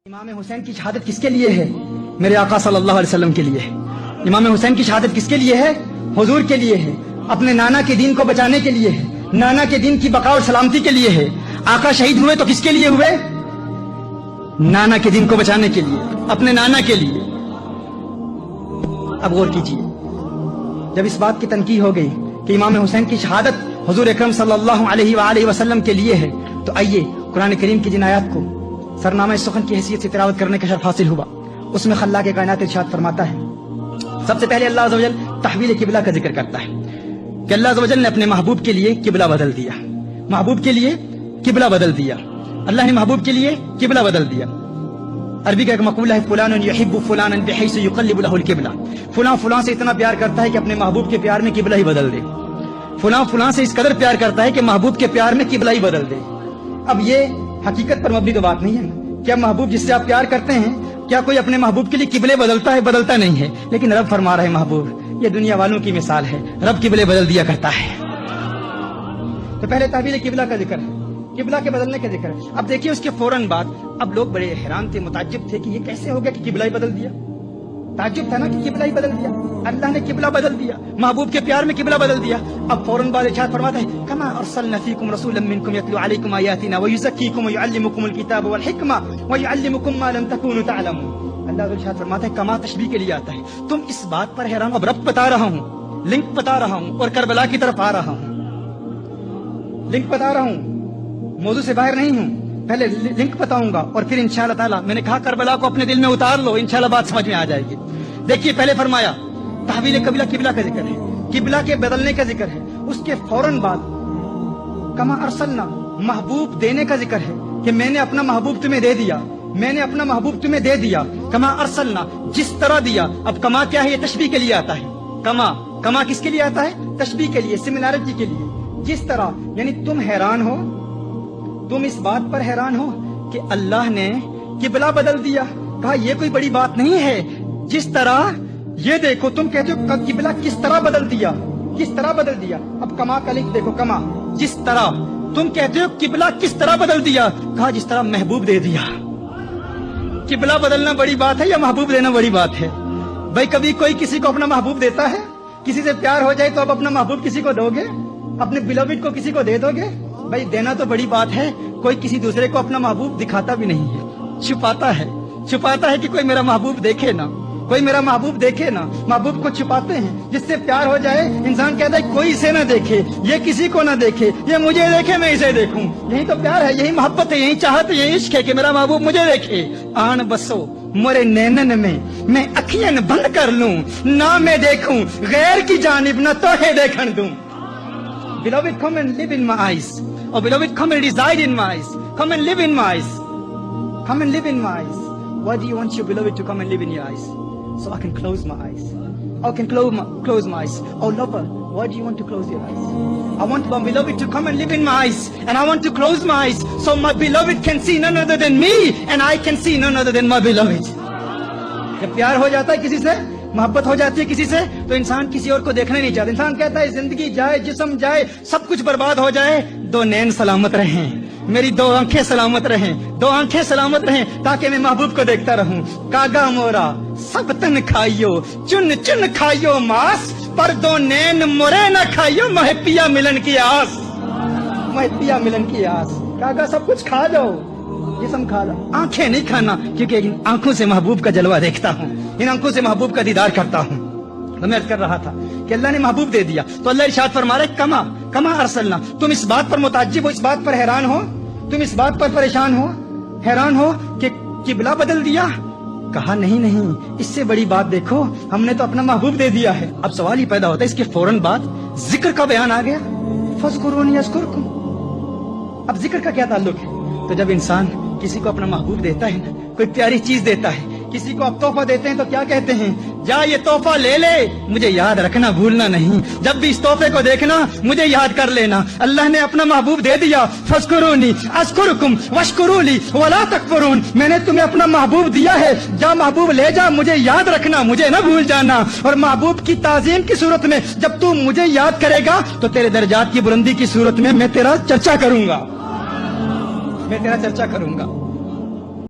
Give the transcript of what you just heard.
امام حسین کی شہادت کس کے لیے ہے؟ میرے آقا صلی اللہ علیہ وسلم کے لیے ہے۔ امام حسین کی شہادت کس کے لیے ہے؟ حضور کے لیے ہے، اپنے نانا کے دین کو بچانے کے لیے ہے، نانا کے دین کی بقا اور سلامتی کے لیے ہے۔ آقا شہید ہوئے تو کس کے لیے ہوئے؟ نانا کے دین کو بچانے کے لیے، اپنے نانا کے لیے۔ اب غور کیجیے، جب اس بات کی تنقید ہو گئی کہ امام حسین کی شہادت حضور اکرم صلی اللہ علیہ وآلہ وسلم کے لیے ہے، تو آئیے قرآن کریم کی جن آیات کو سرنامہ سخن کی حیثیت سے تلاوت کرنے کا شرف حاصل ہوا، اس میں خلاق کائنات ارشاد فرماتا ہے۔ سب سے پہلے اللہ عز و جل تحویل قبلہ کا ذکر کرتا ہے کہ اللہ عز و جل نے اپنے محبوب کے لیے قبلہ بدل دیا، محبوب کے لیے قبلہ بدل دیا۔ اللہ نے محبوب کے لیے قبلہ بدل دیا۔ عربی کا ایک مقولہ ہے، فلان یحب فلانا بحیث یقلب له القبلہ، فلاں فلاں سے اتنا پیار کرتا ہے کہ اپنے محبوب کے پیار میں قبلہ ہی بدل دے، فلاں فلاں سے اس قدر پیار کرتا ہے کہ محبوب کے پیار میں قبلہ ہی بدل دے۔ اب یہ حقیقت پر مبنی تو بات نہیں ہے۔ کیا محبوب جس سے آپ پیار کرتے ہیں، کیا کوئی اپنے محبوب کے لیے قبلے بدلتا ہے؟ بدلتا نہیں ہے، لیکن رب فرما رہے محبوب، یہ دنیا والوں کی مثال ہے، رب قبلے بدل دیا کرتا ہے۔ تو پہلے تحویل قبلہ کا ذکر ہے، قبلہ کے بدلنے کا ذکر ہے۔ اب دیکھیے اس کے فوراً بعد اب لوگ بڑے حیران تھے، متعجب تھے کہ یہ کیسے ہو گیا کہ قبلہ ہی بدل دیا۔ تعجب تھا نا کہ قبلہ ہی بدل دیا، اللہ نے قبلہ بدل دیا، محبوب کے پیار میں قبلہ بدل دیا۔ اب فوراً بعد ارشاد فرماتا ہے، کما ارسلنا فیکم رسولا منکم یتلو علیکم آیاتنا ویزکیکم ویعلمکم الکتاب والحکمہ ویعلمکم ما لم تکونوا تعلمون۔ اللہ ارشاد فرماتا ہے، کما تشبیہ کے لیے آتا ہے، تم اس بات پر حیران ہو۔ اب رب بتا رہا ہوں، لنک بتا رہا ہوں اور کربلا کی طرف آ رہا ہوں، لنک بتا رہا ہوں، موضوع سے باہر نہیں ہوں، پہلے لنک بتاؤں گا اور پھر انشاءاللہ تعالی میں نے کہا کربلا کو اپنے دل میں اتار لو، انشاءاللہ بات سمجھ میں آ جائے گی۔ دیکھیے پہلے فرمایا تحویل قبلہ، قبلہ کا ذکر ہے، قبلہ کے بدلنے کا ذکر ہے۔ اس کے فوراً بعد کما ارسلنا، محبوب دینے کا ذکر ہے کہ میں نے اپنا محبوب تمہیں دے دیا، میں نے اپنا محبوب تمہیں دے دیا۔ کما ارسلنا، جس طرح دیا۔ اب کما کیا ہے؟ یہ تشبیہ کے لیے آتا ہے۔ کما، کما کس کے لیے آتا ہے؟ تشبیہ کے لیے، سملارٹی کے لیے۔ جس طرح یعنی تم حیران ہو، تم اس بات پر حیران ہو کہ اللہ نے قبلہ بدل دیا۔ کہا یہ کوئی بڑی بات نہیں ہے، جس طرح یہ دیکھو، تم کہتے ہو قبلہ کس طرح بدل دیا، کس طرح بدل دیا۔ اب کما کا لکھ دیکھو، کما، جس طرح تم کہتے ہو قبلہ کس طرح بدل دیا۔ کہا جس طرح محبوب دے دیا۔ قبلہ بدلنا بڑی بات ہے یا محبوب دینا بڑی بات ہے؟ بھائی کبھی کوئی کسی کو اپنا محبوب دیتا ہے؟ کسی سے پیار ہو جائے تو اب اپنا محبوب کسی کو دو گے؟ اپنے بیلوڈ کو کسی کو دے دو گے؟ بھائی دینا تو بڑی بات ہے۔ کوئی کسی دوسرے کو اپنا محبوب دکھاتا بھی نہیں ہے، چھپاتا ہے، چھپاتا ہے کہ کوئی میرا محبوب دیکھے نا، کوئی میرا محبوب دیکھے نا۔ محبوب کو چھپاتے ہیں، جس سے پیار ہو جائے انسان کہتا ہے کوئی اسے نہ دیکھے، یہ کسی کو نہ دیکھے، یہ مجھے دیکھے میں اسے دیکھوں۔ یہی تو پیار ہے، یہی محبت ہے، یہی چاہت ہے، یہی عشق ہے کہ میرا محبوب مجھے دیکھے۔ آن بسو مورے نینن میں اکھیاں بند کر لوں، نہ میں دیکھوں غیر کی جانب، نہ توہے دیکھن دوں۔ Beloved, come and live in my eyes. Oh, beloved, come and reside in my eyes. Come and live in my eyes. Come and live in my eyes. Why do you want your beloved to come and live in your eyes? So I can close my eyes. I can close my eyes. Oh, lover, why do you want to close your eyes? I want my beloved to come and live in my eyes, and I want to close my eyes so my beloved can see none other than me, and I can see none other than my beloved. جب پیار ہو جاتا ہے کسی سے، محبت ہو جاتی ہے کسی سے، تو انسان کسی اور کو دیکھنا نہیں چاہتا۔ انسان کہتا ہے زندگی جائے، جسم جائے، سب کچھ برباد ہو جائے، دو نین سلامت رہیں، میری دو آنکھیں سلامت رہیں، دو آنکھیں سلامت رہیں، تاکہ میں محبوب کو دیکھتا رہوں۔ کاگا مورا سب تن کھائیو، چن چن کھائیو ماس، پر دو نین مورے نہ کھائیو، محبیا ملن کی آس، محبیا ملن کی آس۔ کاگا سب کچھ کھا جاؤ، جسم کھا لو، آنکھیں نہیں کھانا، کیونکہ ان آنکھوں سے محبوب کا جلوہ دیکھتا ہوں، ان آنکھوں سے محبوب کا دیدار کرتا ہوں۔ تو میں عرض کر رہا تھا کہ اللہ نے محبوب دے دیا، تو اللہ ارشاد فرما رہے کما، کما ارسلنا۔ تم اس بات پر متعجب ہو، اس بات پر حیران ہو، تم اس بات پر پریشان ہو، حیران ہو کہ قبلہ بدل دیا۔ کہا نہیں نہیں، اس سے بڑی بات دیکھو، ہم نے تو اپنا محبوب دے دیا ہے۔ اب سوال ہی پیدا ہوتا ہے، اس کے فوراً بعد ذکر کا بیان آ گیا، فاذکرونی اذکرکم۔ اب ذکر کا کیا تعلق ہے؟ تو جب انسان کسی کو اپنا محبوب دیتا ہے نا، کوئی پیاری چیز دیتا ہے، کسی کو آپ تحفہ دیتے ہیں تو کیا کہتے ہیں؟ جا یہ تحفہ لے لے، مجھے یاد رکھنا، بھولنا نہیں، جب بھی اس تحفے کو دیکھنا مجھے یاد کر لینا۔ اللہ نے اپنا محبوب دے دیا، فاذکرونی اذکرکم واشکروا لی ولا تکفرون۔ میں نے تمہیں اپنا محبوب دیا ہے، جا محبوب لے جا، مجھے یاد رکھنا، مجھے نہ بھول جانا۔ اور محبوب کی تعظیم کی صورت میں جب تو مجھے یاد کرے گا تو تیرے درجات کی بلندی کی صورت میں میں تیرا چرچا کروں گا، میں تیرا چرچا کروں گا۔